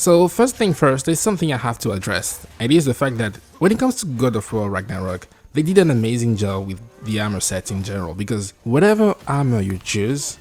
So first thing first, there's something I have to address. It is the fact that when it comes to God of War Ragnarok, they did an amazing job with the armor set in general, because whatever armor you choose,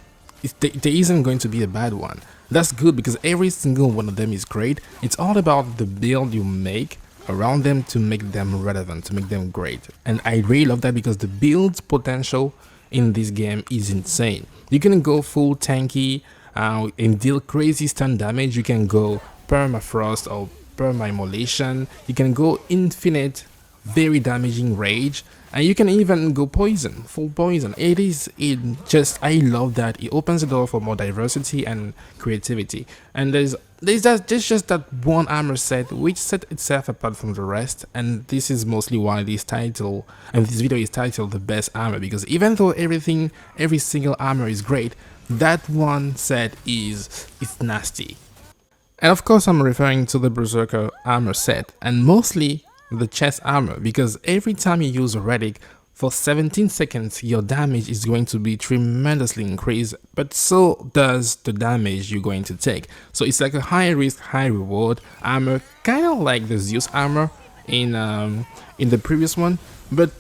there isn't going to be a bad one. That's good because every single one of them is great. It's all about the build you make around them to make them relevant, to make them great. And I really love that because the build potential in this game is insane. You can go full tanky and deal crazy stun damage. You can go permafrost or perma-immolation. You can go infinite, very damaging rage, and you can even go poison, full poison. I love that. It opens the door for more diversity and creativity. And there's just that one armor set which set itself apart from the rest, and this is mostly why this video is titled the best armor, because even though every single armor is great, that one set is nasty. And of course I'm referring to the Berserker armor set, and mostly the chest armor, because every time you use a Relic for 17 seconds your damage is going to be tremendously increased, but so does the damage you're going to take. So it's like a high risk, high reward armor, kind of like the Zeus armor in the previous one, but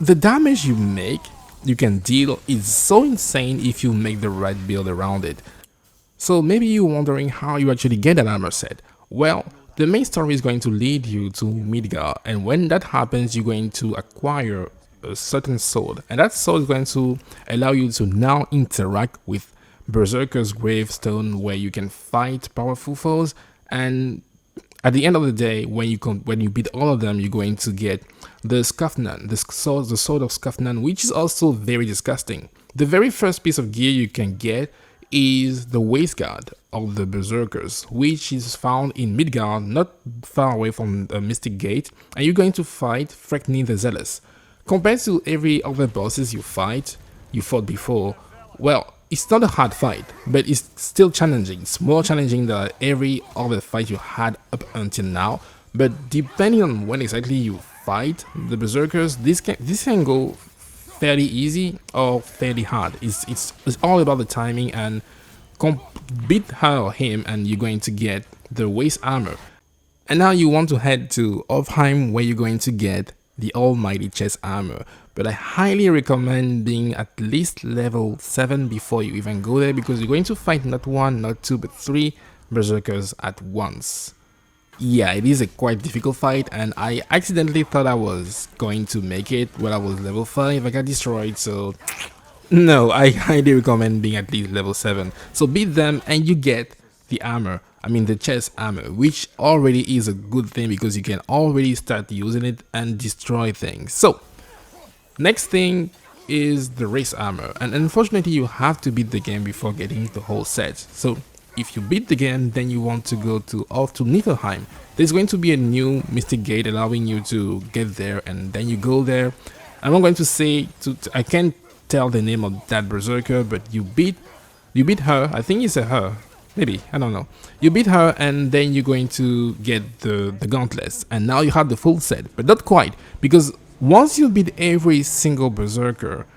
the damage you can deal is so insane if you make the right build around it. So maybe you're wondering how you actually get that armor set. Well, the main story is going to lead you to Midgard, and when that happens, you're going to acquire a certain sword, and that sword is going to allow you to now interact with Berserker's gravestone, where you can fight powerful foes. And at the end of the day, when you beat all of them, you're going to get the Skafnan, the sword of Skafnan, which is also very disgusting. The very first piece of gear you can get is the waist guard of the Berserkers, which is found in Midgard, not far away from the Mystic Gate, and you're going to fight Frekni the Zealous. Compared to every other bosses you fought before, well, it's not a hard fight, but it's still challenging. It's more challenging than every other fight you had up until now, but depending on when exactly you fight the Berserkers, this can go fairly easy or fairly hard. It's all about the timing, and beat her or him and you're going to get the waist armor. And now you want to head to Ofheim, where you're going to get the almighty chest armor, but I highly recommend being at least level 7 before you even go there, because you're going to fight not 1, not 2, but 3 Berserkers at once. Yeah, it is a quite difficult fight, and I accidentally thought I was going to make it when I was level 5. I got destroyed, so no, I highly recommend being at least level 7. So beat them and you get the armor, the chest armor, which already is a good thing because you can already start using it and destroy things. So next thing is the race armor, and unfortunately you have to beat the game before getting the whole set. So if you beat the game, then you want to go off to Niflheim. There's going to be a new Mystic Gate allowing you to get there, and then you go there. I'm not going to say I can't tell the name of that Berserker, but you beat her. I think it's a her, maybe, I don't know. You beat her, and then you're going to get the gauntlets, and now you have the full set, but not quite, because once you beat every single Berserker,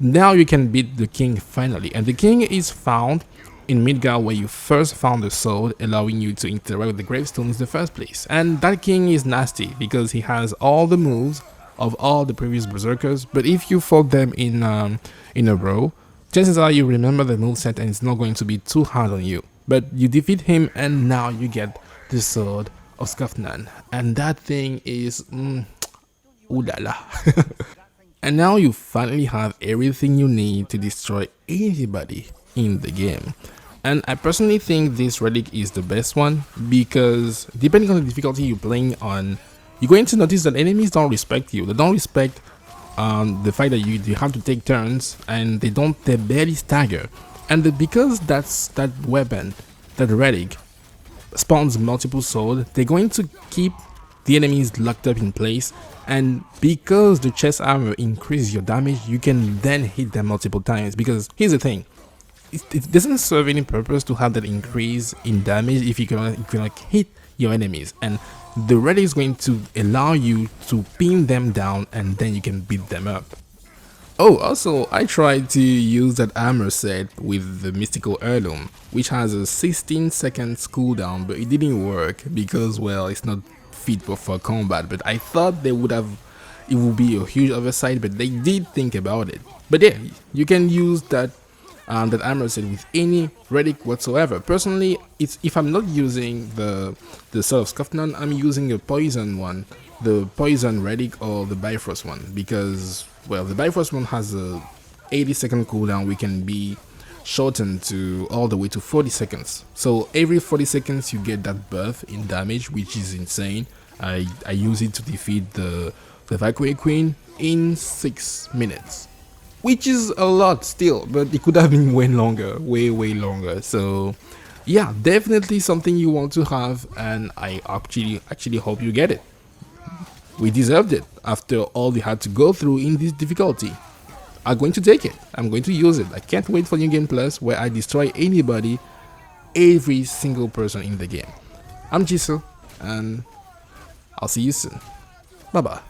now you can beat the king finally, and the king is found in Midgard, where you first found the sword, allowing you to interact with the gravestones in the first place. And that king is nasty because he has all the moves of all the previous Berserkers, but if you fought them in a row, chances are you remember the moveset and it's not going to be too hard on you. But you defeat him, and now you get the sword of Skafnan, and that thing is ooh la la. And now you finally have everything you need to destroy anybody in the game. And I personally think this Relic is the best one, because depending on the difficulty you're playing on, you're going to notice that enemies don't respect you. They don't respect the fact that you have to take turns, and they barely stagger. And because that weapon, that Relic, spawns multiple swords, they're going to keep the enemies locked up in place, and because the chest armor increases your damage, you can then hit them multiple times. Because here's the thing, it doesn't serve any purpose to have that increase in damage if you can hit your enemies, and the Relic is going to allow you to pin them down, and then you can beat them up. Oh, also, I tried to use that armor set with the mystical heirloom, which has a 16 seconds cooldown, but it didn't work because, well, it's not fit for combat. But I thought it would be a huge oversight, but they did think about it. But yeah, you can use that armor set with any relic whatsoever. Personally, if I'm not using the Sword of Skofnan, I'm using a poison one, the poison relic or the Bifrost one, because, well, the Bifrost one has a 80-second cooldown, we can be shortened to all the way to 40 seconds. So every 40 seconds you get that buff in damage, which is insane. I use it to defeat the Valkyrie Queen in 6 minutes. Which is a lot still, but it could have been way longer, way longer. So yeah, definitely something you want to have, and I actually hope you get it. We deserved it after all we had to go through in this difficulty. I'm going to take it. I'm going to use it. I can't wait for New Game Plus, where I destroy anybody, every single person in the game. I'm Jisoo, and I'll see you soon. Bye bye.